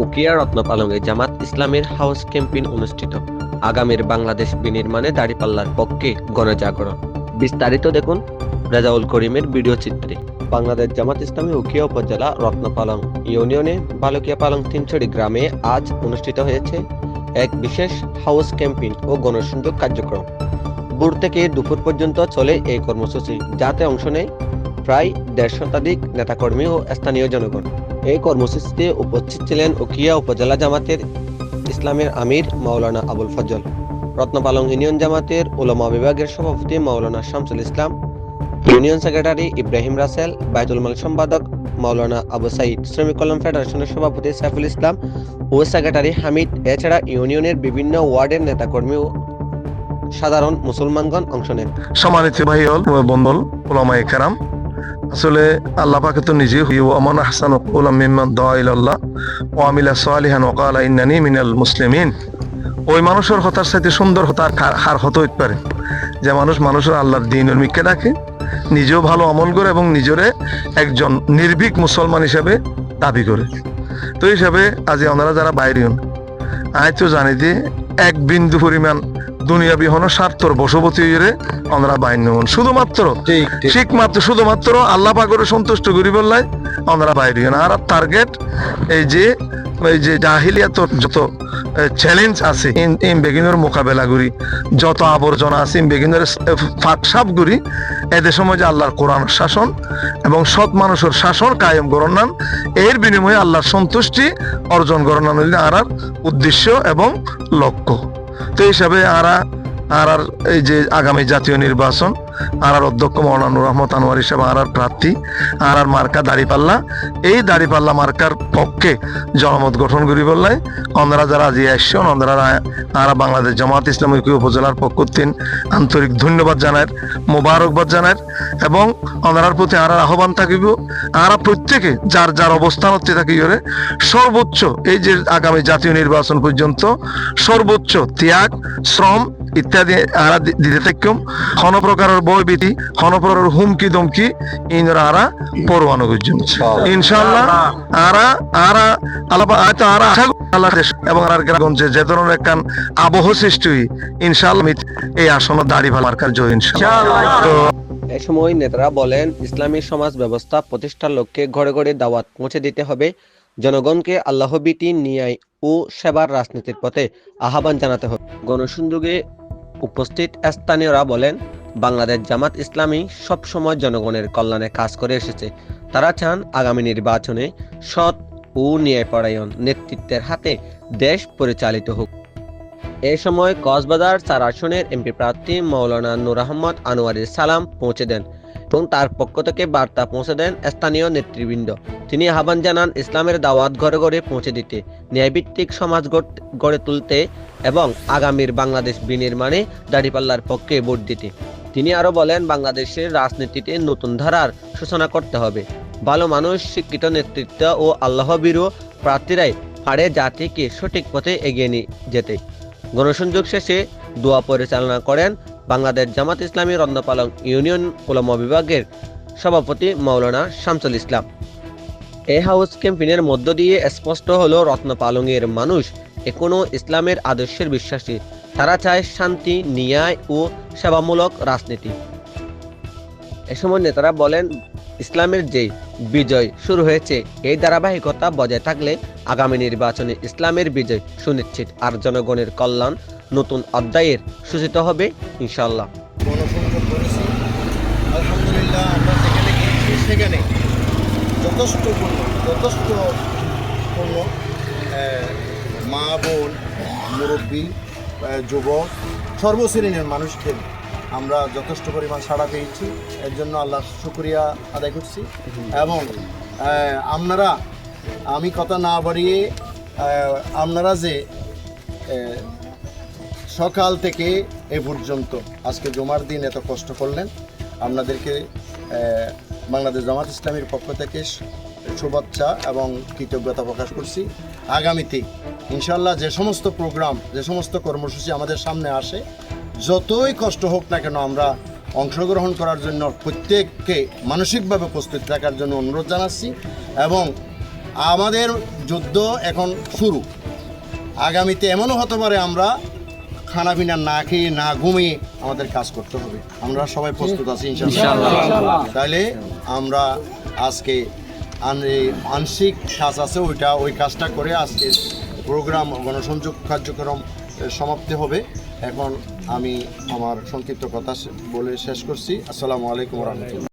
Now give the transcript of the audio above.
উকিয়া রত্নপালংয়ে জামাত ইসলামের house campaign অনুষ্ঠিত। আগামীর বাংলাদেশ বিনির্মাণে দাঁড়িপাল্লার পক্ষে গণজাগরণ। বিস্তারিত দেখুন রেজাউল করিমের ভিডিও চিত্রে। বাংলাদেশ জামাত ইসলামী উকিয়া উপজেলা রত্নপালং ইউনিয়নে বালকিয়া পালং তিনছড়ি গ্রামে আজ অনুষ্ঠিত হয়েছে এক বিশেষ হাউস ক্যাম্পেইন ও গণসংযোগ কার্যক্রম। ভোর থেকে দুপুর পর্যন্ত চলে এই কর্মসূচি, যাতে অংশ নেয় প্রায় ১৫০ শতাধিক নেতাকর্মী ও স্থানীয় জনগণ। এই কর্মসূচিতে উপস্থিত ছিলেন উকিয়া উপজেলা জামাতের ইসলামের আমির মাওলানা আবুল ফজল, রত্নপালং ইউনিয়ন জামাতের উলামা বিভাগের সভাপতি মাওলানা শামসুল ইসলাম, ইউনিয়ন সেক্রেটারি ইব্রাহিম রাসেল, বায়তুল মাল সম্পাদক মাওলানা আবু সাইদ, শ্রমিক কল্যাণ ফেডারেশনের সভাপতি সাইফুল ইসলাম ও সেক্রেটারি হামিদ। এছাড়া ইউনিয়নের বিভিন্ন ওয়ার্ডের নেতাকর্মী ও সাধারণ মুসলমানগণ অংশ নেন। সম্মানিত ভাই বন্ধন ওলামায়ে কেরাম, আসলে আল্লাহ পাকে তো নিজে ওমান আহসানু কওলাম মিম্মান দাআ ইলাল্লাহ ওয়া আমিলা সালিহান ওয়া ক্বালা ইন্নানী মিনাল মুসলিমিন। ওই মানুষের হতার সাথে সুন্দর হতার হার হতে পারে যে মানুষের আল্লাহর দ্বীনের মিকে ডাকে, নিজেও ভালো আমল করে এবং নিজরে একজন নির্ভীক মুসলমান হিসেবে দাবি করে। তো হিসাবে আজ ওনারা যারা বাইরেন আয় তো জানি যে এক বিন্দু পরিমাণ দুনিয়া বিহন স্বার্থর বশবর্তী হয়ে আমরা বাইর হন, শুধুমাত্র আল্লাহ পাকের সন্তুষ্ট করি বললাই আমরা বাইর হন। আর টার্গেট এই যে জাহিলিয়াতর যত চ্যালেঞ্জ আছে ইন বেগিনের মোকাবেলা করি, যত আবর্জনা আছে ইন বেগিনের ফাঁকসাপ করি, এদের সময় যে আল্লাহর কোরআন শাসন এবং সৎ মানুষের শাসন কায়েম গণনান, এর বিনিময়ে আল্লাহর সন্তুষ্টি অর্জন গণনান আর উদ্দেশ্য এবং লক্ষ্য। তো হিসাবে আর এই যে আগামী জাতীয় নির্বাচন আর অধ্যক্ষ মাওলানা নূর আহমদ আনোয়ার হিসেবে আর প্রার্থী আর মার্কা দাঁড়িপাল্লা, এই দাঁড়িপাল্লা মার্কার পক্ষে জনমত গঠন করি বললাই ওনারা যারা আজি আসছেন ওনারা বাংলাদেশ জামাত ইসলামী উপজেলার পক্ষ তিন আন্তরিক ধন্যবাদ জানায়, মোবারকবাদ জানায় এবং ওনারার প্রতি আর আহ্বান থাকিব আর প্রত্যেকে যার যার অবস্থান হচ্ছে থাকি সর্বোচ্চ এই যে আগামী জাতীয় নির্বাচন পর্যন্ত সর্বোচ্চ ত্যাগ শ্রম ইত্যাদি আরা দিতে থাকুম। কোন প্রকারের বই ভীতি কোন প্রকারের হুমকি দমকি ইনরা আরা পরোয়ানো করছেন ইনশাআল্লাহ। এবং আর গ্রামগঞ্জে যে ধরনের একখান আবহ সৃষ্টি হই ইনশাআল্লাহ এই আসন দাঁড়ি ভালো মার্কার জয় ইনশাআল্লাহ। তো এ সময় নেতারা বলেন, ইসলামী সমাজ ব্যবস্থা প্রতিষ্ঠার লক্ষ্যে ঘরে ঘরে দাওয়াত পৌঁছে দিতে হবে, জনগণকে আল্লাহভীতি ন্যায় ও সেবার রাজনীতির পথে আহ্বান জানাতে হবে। গণসংযোগে উপস্থিত স্থানীয়রা বলেন, বাংলাদেশ জামাত ইসলামী সবসময় জনগণের কল্যাণে কাজ করে এসেছে। তারা চান আগামী নির্বাচনে সৎ ও ন্যায়পরায়ণ নেতৃত্বের হাতে দেশ পরিচালিত হোক। এ সময় কক্সবাজার ৪ আসনের এমপি প্রার্থী মাওলানা নূর আহমদ আনোয়ারের সালাম পৌঁছে দেন এবং তার পক্ষ থেকে বার্তা পৌঁছে দেন স্থানীয় নেতৃবৃন্দ। তিনি আহ্বান জানান ইসলামের দাওয়াত ঘরে ঘরে পৌঁছে দিতে, ন্যায়ভিত্তিক সমাজ গড়ে তুলতে এবং আগামীর বাংলাদেশ বিনির্মাণে দাঁড়িপাল্লার পক্ষে ভোট দিতে। তিনি আরো বলেন, বাংলাদেশের রাজনীতিতে নতুন ধারার সূচনা করতে হবে। ভালো মানুষ, শিক্ষিত নেতৃত্ব ও আল্লাহভীরু প্রার্থীরাই পারে জাতিকে সঠিক পথে এগিয়ে নিয়ে যেতে। গণসংযোগ শেষে দোয়া পরিচালনা করেন বাংলাদেশ জামাত ইসলামী রত্নপালং ইউনিয়ন উলামা বিভাগের সভাপতি মাওলানা শামসুল ইসলাম। এই হাউস ক্যাম্পেইনের মধ্য দিয়ে স্পষ্ট হলো রত্নপালংয়ের মানুষ এখনো ইসলামের আদর্শের বিশ্বাসী। তারা চায় শান্তি, ন্যায় ও সেবামূলক রাজনীতি। এ সময় নেতারা বলেন, ইসলামের যে বিজয় শুরু হয়েছে এই ধারাবাহিকতা বজায় থাকলে আগামী নির্বাচনে ইসলামের বিজয় সুনিশ্চিত আর জনগণের কল্যাণ নতুন অধ্যায়ের সূচিত হবে ইনশাআল্লাহ। গণসংযোগ করেছি আলহামদুলিল্লাহ। আমরা যেখানে গিয়েছি সেখানে যথেষ্ট মা বোন মুরব্বী যুবক সর্বশ্রেণীর মানুষকে আমরা যথেষ্ট পরিমাণ সাড়া পেয়েছি, এর জন্য আল্লাহর শুকরিয়া আদায় করছি। এবং আমি কথা না বাড়িয়ে আপনারা যে সকাল থেকে এ পর্যন্ত আজকে জুমার দিন এত কষ্ট করলেন, আপনাদেরকে বাংলাদেশ জামাত ইসলামীর পক্ষ থেকে শুভেচ্ছা এবং কৃতজ্ঞতা প্রকাশ করছি। আগামীতে ইনশাআল্লাহ যে সমস্ত প্রোগ্রাম, যে সমস্ত কর্মসূচি আমাদের সামনে আসে, যতই কষ্ট হোক না কেন আমরা অংশগ্রহণ করার জন্য প্রত্যেককে মানসিকভাবে প্রস্তুত থাকার জন্য অনুরোধ জানাচ্ছি। এবং আমাদের যুদ্ধ এখন শুরু। আগামীতে এমনও হতে পারে আমরা খানা পিনা না খেয়ে না ঘুমিয়ে আমাদের কাজ করতে হবে। আমরা সবাই প্রস্তুত আছি ইনশাআল্লাহ। তাহলে আমরা আজকে আংশিক কাজ আছে ওই কাজটা করে আজকে প্রোগ্রাম গণসংযোগ কার্যক্রম সমাপ্তি হবে। এখন আমি আমার সংক্ষিপ্ত কথা বলে শেষ করছি। আসসালামু আলাইকুম ওয়া রাহমাতুল্লাহ।